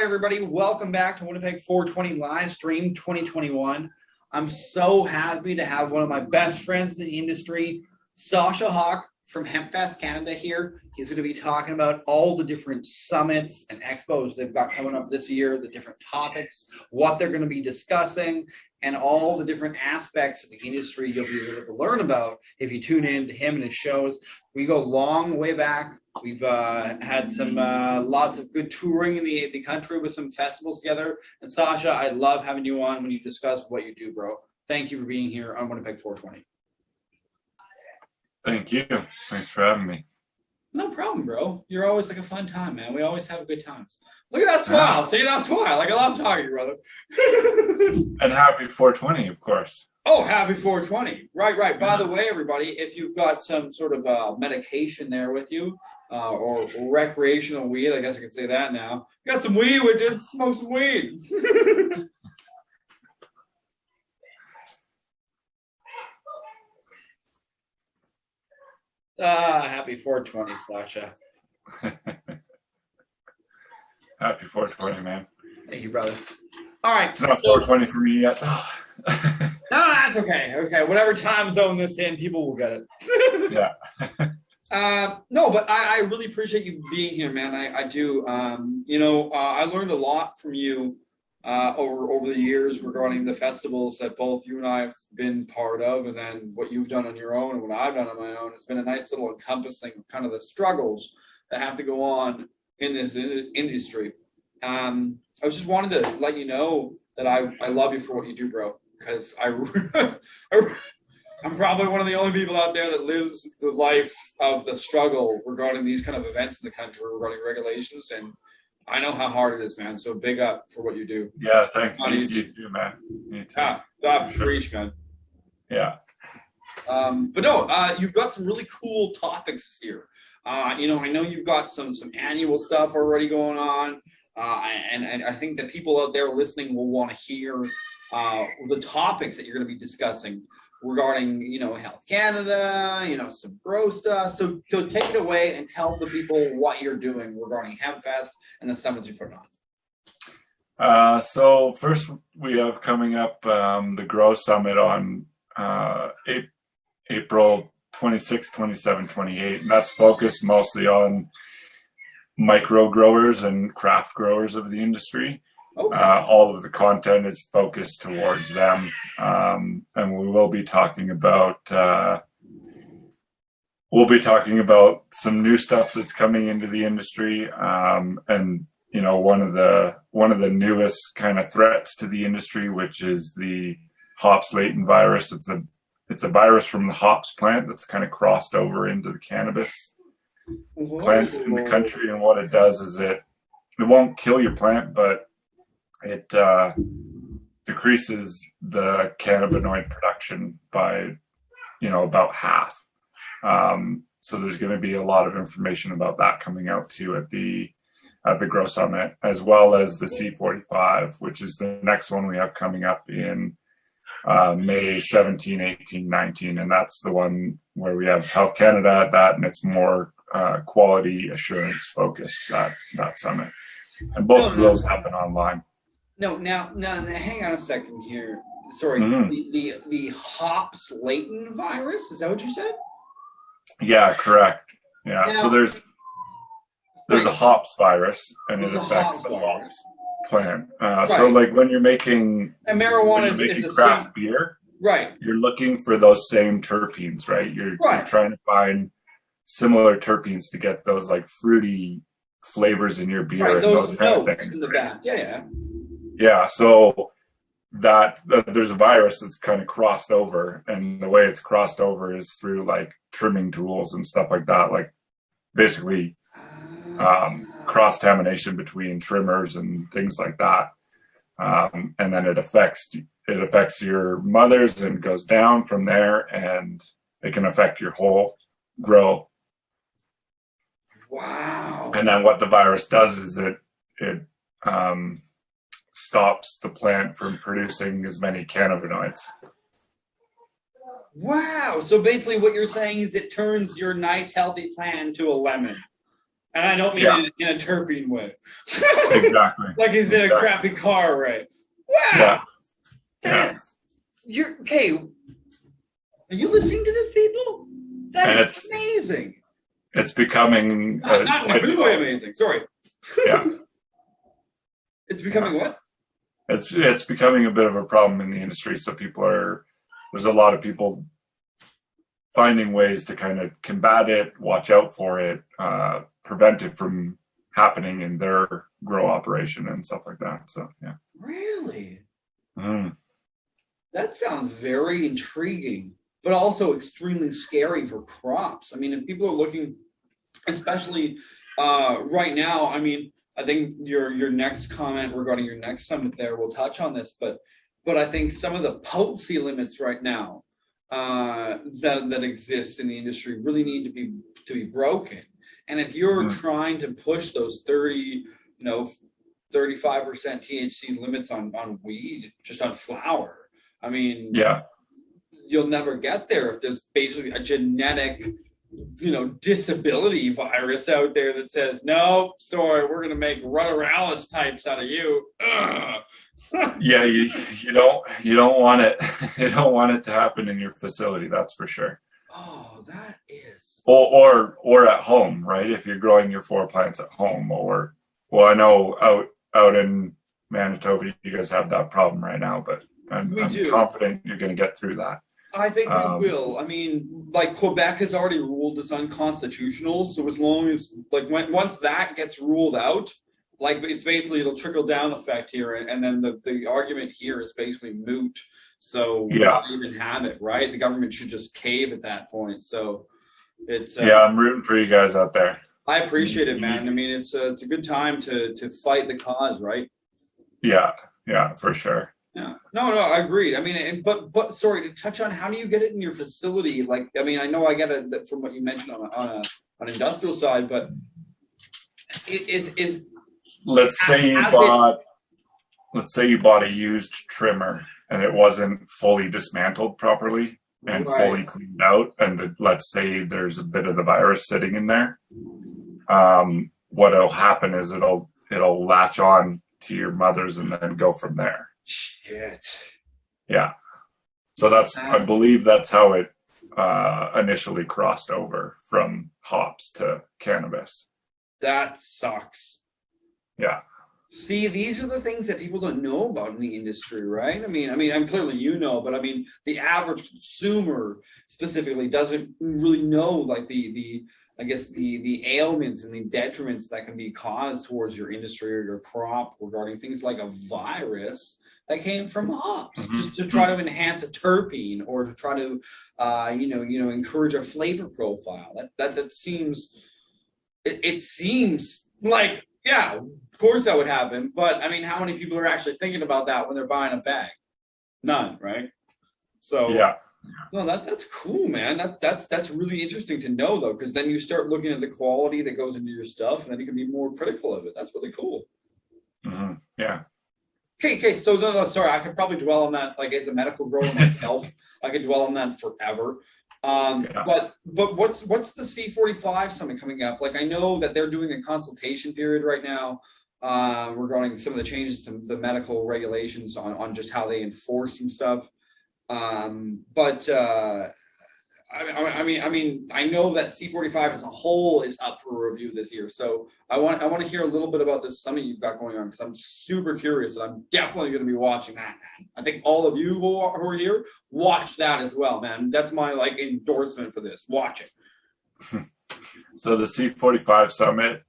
right, everybody, welcome back to Winnipeg 420 live stream 2021. I'm so happy to have one of my best friends in the industry, Sacha Hawk from Hempfest Canada here. He's going to be talking about all the different summits and expos they've got coming up this year, the different topics, what they're going to be discussing, and all the different aspects of the industry you'll be able to learn about if you tune in to him and his shows. We go long way back. We've had some lots of good touring in the country with some festivals together. And Sacha, I love having you on when you discuss what you do, bro. Thank you for being here on Winnipeg 420. Thank you. Thanks for having me. No problem, bro. You're always like a fun time, man. We always have good times. Look at that smile. See that smile? Like, I love talking to you, brother. And happy 420, of course. Oh, happy 420. Right. By the way, everybody, if you've got some sort of medication there with you, or recreational weed, I guess I could say that now. You got some weed with you, smoke some weed. Happy 420, Sacha. Happy 420, man. Thank you, brother. All right. It's not 420 for me yet. No, that's okay. Okay, whatever time zone this in, people will get it. Yeah. No, but I really appreciate you being here, man. I do. I learned a lot from you over the years regarding the festivals that both you and I have been part of, and then what you've done on your own and what I've done on my own. It's been a nice little encompassing of kind of the struggles that have to go on in this industry. I was just wanted to let you know that I love you for what you do, bro, because I'm probably one of the only people out there that lives the life of the struggle regarding these kind of events in the country, regarding regulations, and I know how hard it is, man. So big up for what you do. Yeah, thanks. You too, man. You too. Preach, man. Yeah. But no, you've got some really cool topics this year. I know you've got some annual stuff already going on, and I think that people out there listening will want to hear the topics that you're going to be discussing regarding, Health Canada, some grow stuff. So take it away and tell the people what you're doing regarding Hempfest and the summits you put on. So first we have coming up the Grow Summit on April 26, 27, 28. And that's focused mostly on micro growers and craft growers of the industry. Okay. All of the content is focused towards them, and we will be talking about some new stuff that's coming into the industry, and one of the newest kind of threats to the industry, which is the hops latent virus. It's a virus from the hops plant that's kind of crossed over into the cannabis plants in the country, and what it does is it won't kill your plant, but it decreases the cannabinoid production by, about half. So there's going to be a lot of information about that coming out too at the Grow Summit, as well as the C45, which is the next one we have coming up in May 17, 18, 19. And that's the one where we have Health Canada at that, and it's more quality assurance focused, that summit. And both of those happen online. No, now, hang on a second here. Sorry, the hops latent virus, is that what you said? Yeah, correct. Yeah, now, so there's a hops virus, and it affects the hops plant. So like when you're making craft beer, right? You're looking for those same terpenes, right? You're trying to find similar terpenes to get those like fruity flavors in your beer, and those kind of things. In the back. Yeah. Yeah, so that there's a virus that's kind of crossed over, and the way it's crossed over is through like trimming tools and stuff like that, like basically cross-contamination between trimmers and things like that, and then it affects your mothers and goes down from there, and it can affect your whole grow. Wow. And then what the virus does is it stops the plant from producing as many cannabinoids. Wow. So basically what you're saying is it turns your nice healthy plant into a lemon. And I don't mean in a terpene way. Exactly. Like he's in a crappy car, right? Wow. Yeah. You're okay. Are you listening to this, people? That's amazing. It's becoming not in a good way amazing. Sorry. Yeah. It's becoming what? It's becoming a bit of a problem in the industry. So there's a lot of people finding ways to kind of combat it, watch out for it, prevent it from happening in their grow operation and stuff like that. So yeah. Really? Mm. That sounds very intriguing, but also extremely scary for crops. I mean, if people are looking, especially right now, I mean, I think your next comment regarding your next summit there will touch on this, but I think some of the potency limits right now that exist in the industry really need to be broken. And if you're trying to push those 35% THC limits on weed, just on flower, I mean, you'll never get there if there's basically a genetic, disability virus out there that says, no, sorry, we're going to make ruderalis types out of you. Yeah, you don't want it. You don't want it to happen in your facility. That's for sure. Oh, that is. Or at home, right? If you're growing your 4 plants at home, I know out in Manitoba, you guys have that problem right now, but I'm confident you're going to get through that. I think we will. I mean, like Quebec has already ruled this unconstitutional. So as long as once that gets ruled out, it's basically it'll trickle down effect here, and then the argument here is basically moot. So why even have it, right? The government should just cave at that point. So it's I'm rooting for you guys out there. I appreciate it, man. I mean, it's a good time to fight the cause, right? Yeah, for sure. Yeah. No, I agreed. I mean, but sorry, to touch on how do you get it in your facility? Like, I mean, I know I get it from what you mentioned on an industrial side, but it is. Let's say you bought a used trimmer and it wasn't fully dismantled properly and fully cleaned out, and let's say there's a bit of the virus sitting in there. What'll happen is it'll latch on to your mothers and then go from there. Shit. Yeah. So I believe that's how it initially crossed over from hops to cannabis. That sucks. Yeah. See, these are the things that people don't know about in the industry, right? I mean, I'm clearly but I mean, the average consumer specifically doesn't really know like the ailments and the detriments that can be caused towards your industry or your crop regarding things like a virus that came from hops, just to try to enhance a terpene or to try to, encourage a flavor profile. That seems, it seems like, yeah, of course that would happen. But I mean, how many people are actually thinking about that when they're buying a bag? None, right? So yeah. No, that's cool, man. That's really interesting to know, though, because then you start looking at the quality that goes into your stuff, and then you can be more critical of it. That's really cool. Mm-hmm. Yeah. Okay. So no, sorry, I could probably dwell on that, like as a medical grower myself. I could dwell on that forever. But what's the C45 Summit coming up? Like, I know that they're doing a consultation period right now regarding some of the changes to the medical regulations on just how they enforce some stuff. I mean, I know that C45 as a whole is up for review this year. So I want to hear a little bit about this summit you've got going on, because I'm super curious, and I'm definitely going to be watching that, man. I think all of you who are here, watch that as well, man. That's my endorsement for this. Watch it. So the C45 Summit,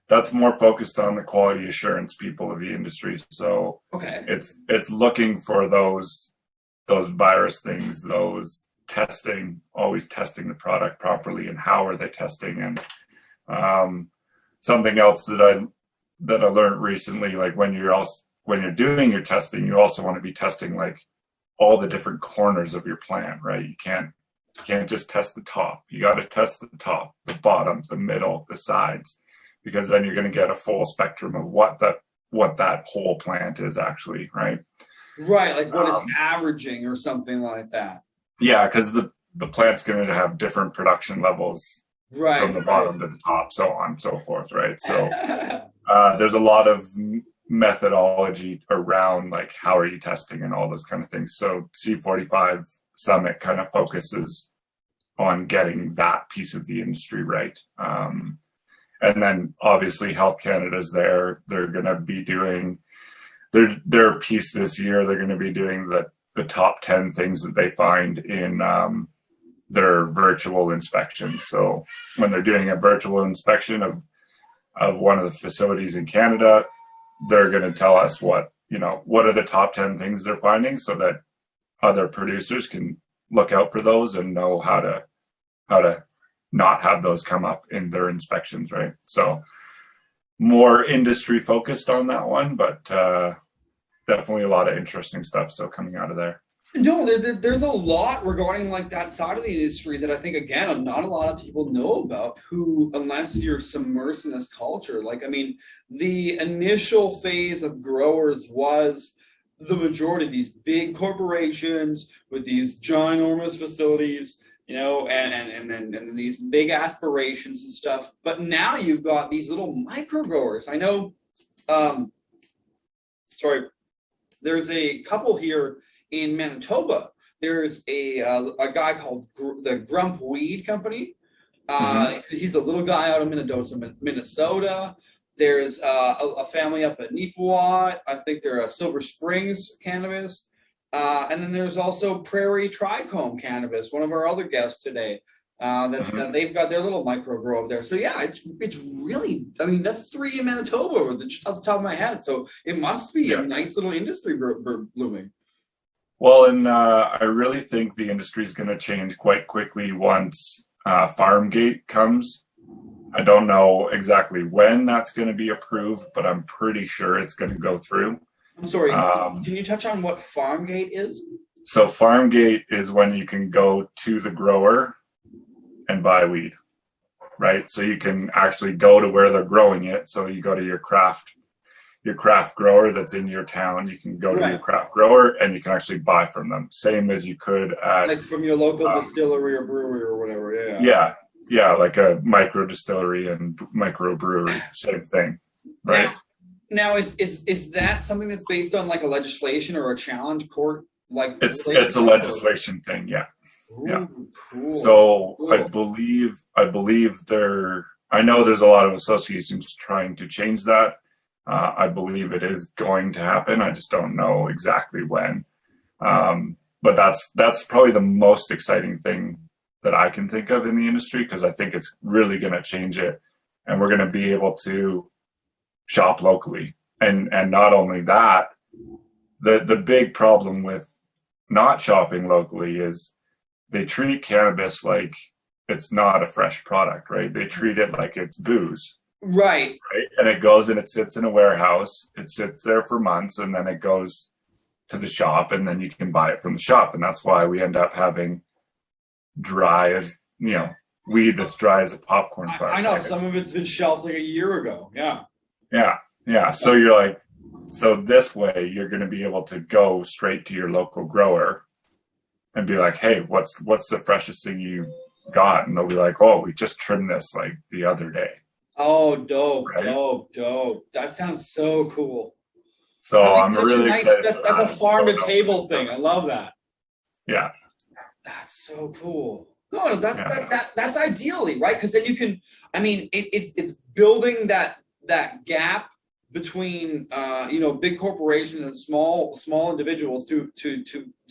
that's more focused on the quality assurance people of the industry. So it's looking for those virus things, those always testing the product properly, and how are they testing. And something else that I learned recently, like when you're doing your testing, you also want to be testing like all the different corners of your plant, right? You can't just test the top. You got to test the top, the bottom, the middle, the sides, because then you're going to get a full spectrum of what that whole plant is actually, right? Right, like what it's averaging or something like that. Yeah, because the plant's going to have different production levels Right. from the bottom to the top, so on and so forth, right? So there's a lot of methodology around like how are you testing and all those kind of things. So C45 Summit kind of focuses on getting that piece of the industry right. And then obviously Health Canada's there. They're going to be doing their piece this year. They're going to be doing the top 10 things that they find in their virtual inspections. So when they're doing a virtual inspection of one of the facilities in Canada, they're going to tell us what are the top 10 things they're finding, so that other producers can look out for those and know how to not have those come up in their inspections, right? So more industry focused on that one, but definitely a lot of interesting stuff still coming out of there. No, there's a lot regarding like that side of the industry that I think, again, not a lot of people know about, who, unless you're submersed in this culture. Like, I mean, the initial phase of growers was the majority of these big corporations with these ginormous facilities, and then these big aspirations and stuff. But now you've got these little micro growers. I know, there's a couple here in Manitoba. There's a guy called the Grump Weed Company. He's a little guy out of Minnesota. There's a family up at Neepawa. I think they're Silver Springs Cannabis. And then there's also Prairie Trichome Cannabis, one of our other guests today. That they've got their little micro grow up there. So yeah, it's really, I mean, that's 3 in Manitoba just off the top of my head. So it must be a nice little industry blooming. Well, and I really think the industry is going to change quite quickly once Farmgate comes. I don't know exactly when that's going to be approved, but I'm pretty sure it's going to go through. I'm sorry, can you touch on what Farmgate is? So Farmgate is when you can go to the grower and buy weed, right? So you can actually go to where they're growing it. So you go to your craft grower that's in your town. You can go to your craft grower and you can actually buy from them, same as you could at like from your local distillery or brewery or whatever. Yeah, like a micro distillery and micro brewery, same thing, right? Now is that something that's based on like a legislation or a challenge court? Like it's a legislation thing, yeah. Ooh, yeah. Cool. So cool. I believe I know there's a lot of associations trying to change that. I believe it is going to happen. I just don't know exactly when. But that's probably the most exciting thing that I can think of in the industry, because I think it's really going to change it, and we're going to be able to shop locally. And not only that, the big problem with not shopping locally is they treat cannabis like it's not a fresh product, right? They treat it like it's booze. Right. And it goes and it sits in a warehouse. It sits there for months, and then it goes to the shop, and then you can buy it from the shop. And that's why we end up having weed that's dry as a popcorn fire. I know some of it's been shelved like a year ago. Yeah. So you're like, so this way you're going to be able to go straight to your local grower and be like, hey, what's the freshest thing you got? And they'll be like, oh, we just trimmed this like the other day. Oh, dope, right? dope. That sounds so cool. So I'm really excited. That's a farm to table thing. I love that. Yeah. That's so cool. No, that's ideally, right? Because then you can, I mean, it's building that gap between big corporations and small individuals to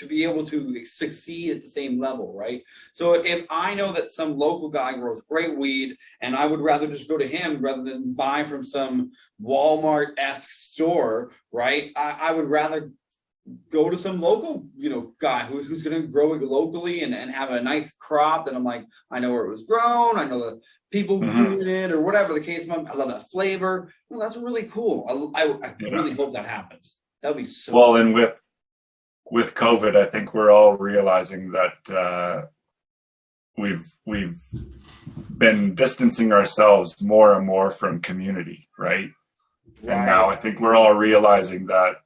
be able to succeed at the same level, right? So if I know that some local guy grows great weed and I would rather just go to him rather than buy from some Walmart-esque store, right? I would rather go to some local, guy who's going to grow it locally and have a nice crop that I'm like, I know where it was grown. I know the people grew it or whatever the case might be. I love that flavor. Well, that's really cool. I really hope that happens. That would be so well. And with COVID, I think we're all realizing that we've been distancing ourselves more and more from community, right? And now I think we're all realizing that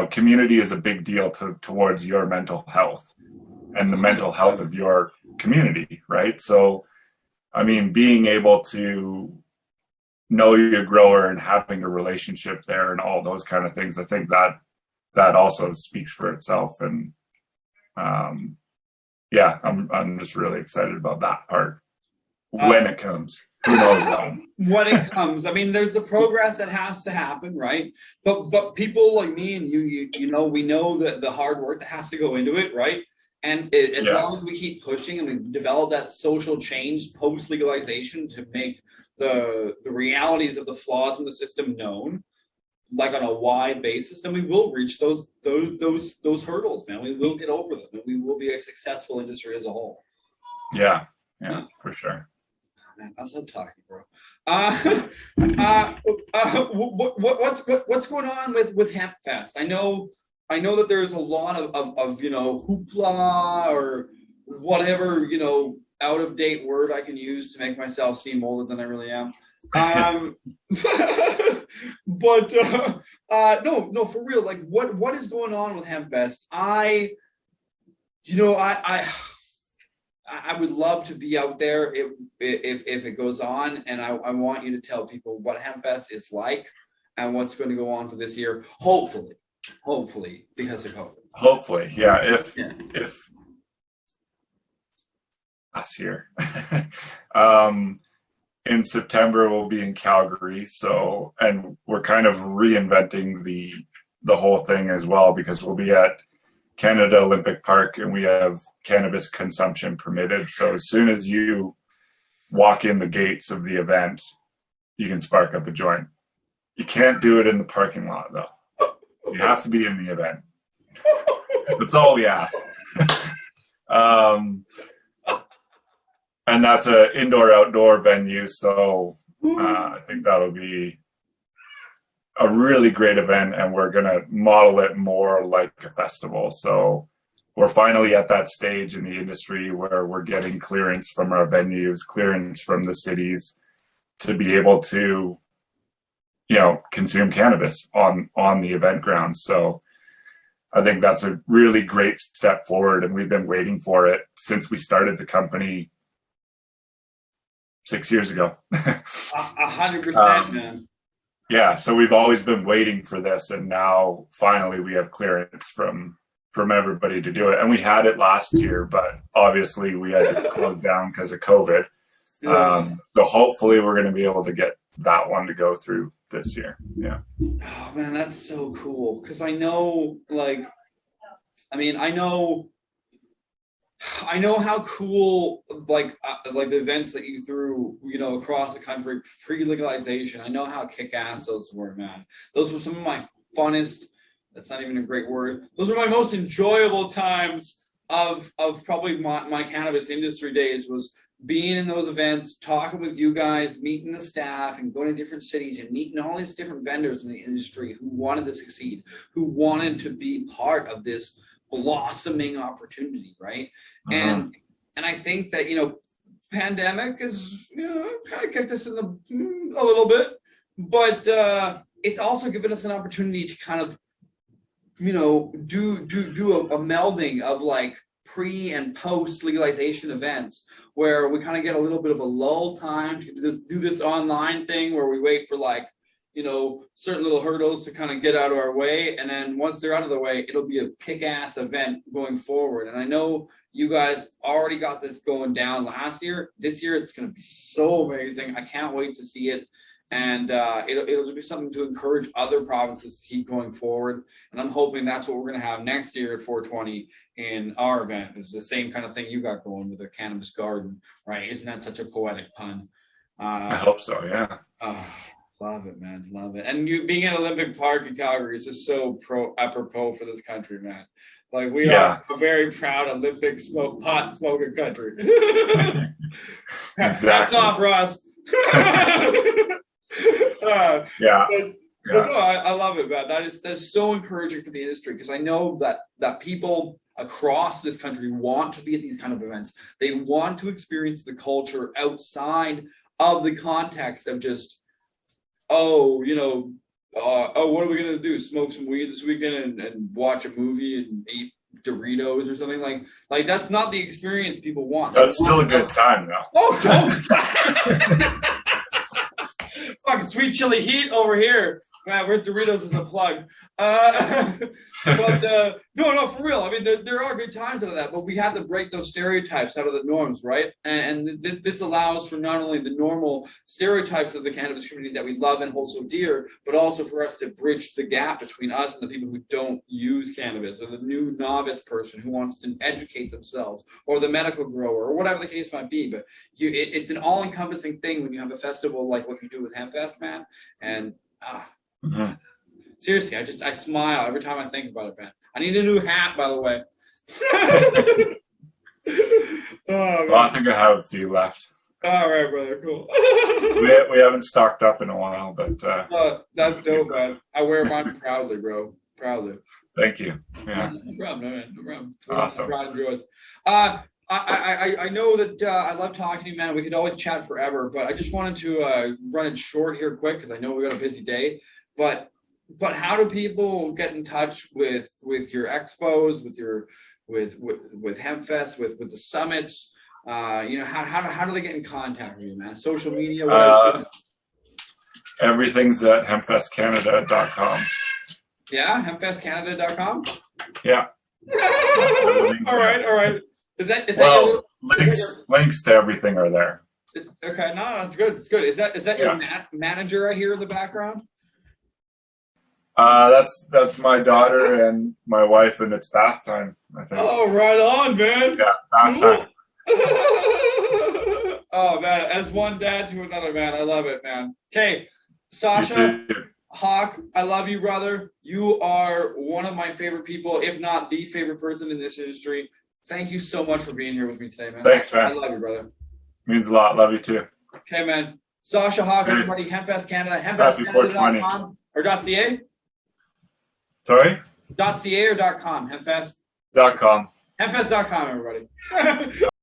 community is a big deal towards your mental health and the mental health of your community, right? So I mean, being able to know your grower and having a relationship there and all those kind of things, I think that also speaks for itself. And yeah, I'm just really excited about that part when it comes. Who knows when? When it comes, I mean, there's the progress that has to happen, right? But people like me and you know, we know that the hard work that has to go into it, right? And as long as we keep pushing and we develop that social change post legalization to make the realities of the flaws in the system known, like on a wide basis, then we will reach those hurdles, man. We will get over them, and we will be a successful industry as a whole. Yeah, for sure. Man, I love talking, bro. What's going on with Hempfest? I know that there's a lot of you know, hoopla or whatever, you know, out of date word I can use to make myself seem older than I really am. But no, for real. Like, what is going on with Hempfest? I would love to be out there if it goes on, and I want you to tell people what Hempfest is like and what's going to go on for this year. Hopefully, because of COVID. Hopefully, yeah. If us here, in September we'll be in Calgary. So, and we're kind of reinventing the whole thing as well, because we'll be at Canada Olympic Park and we have cannabis consumption permitted. So as soon as you walk in the gates of the event, you can spark up a joint. You can't do it in the parking lot though. You have to be in the event. That's all we ask. And that's an indoor-outdoor venue, so I think that'll be a really great event, and we're going to model it more like a festival. So we're finally at that stage in the industry where we're getting clearance from our venues, clearance from the cities to be able to, you know, consume cannabis on the event grounds. So I think that's a really great step forward, and we've been waiting for it since we started the company 6 years ago. 100%, man. Yeah, so we've always been waiting for this, and now finally we have clearance from everybody to do it. And we had it last year, but obviously we had to close down because of COVID. So hopefully we're going to be able to get that one to go through this year. Yeah. Oh man, that's so cool. Because I know, I know how cool like the events that you threw, you know, across the country pre-legalization. I know how kick-ass those were, man. Those were some of my funnest. That's not even a great word. Those were my most enjoyable times of probably my cannabis industry days, was being in those events, talking with you guys, meeting the staff, and going to different cities and meeting all these different vendors in the industry who wanted to succeed, who wanted to be part of this blossoming opportunity, right? And I think that, you know, pandemic is, you know, kind of kicked us in a little bit, but it's also given us an opportunity to kind of, you know, do a melding of like pre and post legalization events, where we kind of get a little bit of a lull time to do this online thing where we wait for, like, you know, certain little hurdles to kind of get out of our way. And then once they're out of the way, it'll be a kick-ass event going forward. And I know you guys already got this going down last year. This year, it's going to be so amazing. I can't wait to see it. And it'll be something to encourage other provinces to keep going forward. And I'm hoping that's what we're going to have next year at 420 in our event. It's the same kind of thing you got going with a cannabis garden, right? Isn't that such a poetic pun? I hope so, yeah. Love it, man. Love it. And you being at Olympic Park in Calgary is just so apropos for this country, man. Like, we are a very proud Olympic pot smoking country. Exactly. Hats off, Ross. But no, I love it, man. That's so encouraging for the industry, because I know that people across this country want to be at these kind of events. They want to experience the culture outside of the context of just, what are we gonna do? Smoke some weed this weekend and watch a movie and eat Doritos or something like that's not the experience people want. That's still a good time, though. Oh, don't. Fucking sweet chili heat over here. Man, where's Doritos as a plug? But no, for real. I mean, there are good times out of that, but we have to break those stereotypes out of the norms, right? And this allows for not only the normal stereotypes of the cannabis community that we love and hold so dear, but also for us to bridge the gap between us and the people who don't use cannabis, or the new novice person who wants to educate themselves, or the medical grower, or whatever the case might be. But it's an all-encompassing thing when you have a festival like what you do with Hempfest, man. And seriously, I smile every time I think about it, man. I need a new hat, by the way. Well, I think I have a few left. All right, brother, cool. we haven't stocked up in a while, but that's dope, man. I wear mine proudly, bro. Proudly. Thank you. Yeah. No problem, man. No problem. Awesome. I know that I love talking to you, man. We could always chat forever, but I just wanted to run it short here quick because I know we got a busy day. But how do people get in touch with your expos, with Hempfest, with the summits? How do they get in contact with you, man? Social media, whatever. Everything's at hempfestcanada.com. Yeah, hempfestcanada.com. Yeah. All right. Is that links to everything are there. Okay, no, that's good. It's good. Is that your manager I hear in the background? That's my daughter and my wife, and it's bath time, I think. Oh, right on, man. Yeah, bath time. Oh, man, as one dad to another, man. I love it, man. Okay, Sacha Hawk, I love you, brother. You are one of my favorite people, if not the favorite person in this industry. Thank you so much for being here with me today, man. Thanks, man. I love you, brother. Means a lot. Love you, too. Okay, man. Sacha Hawk, everybody, Hempfest Canada, hempfestcanada.com or .ca? Sorry? .ca or .com? Hempfest? .com. Hempfest.com, everybody.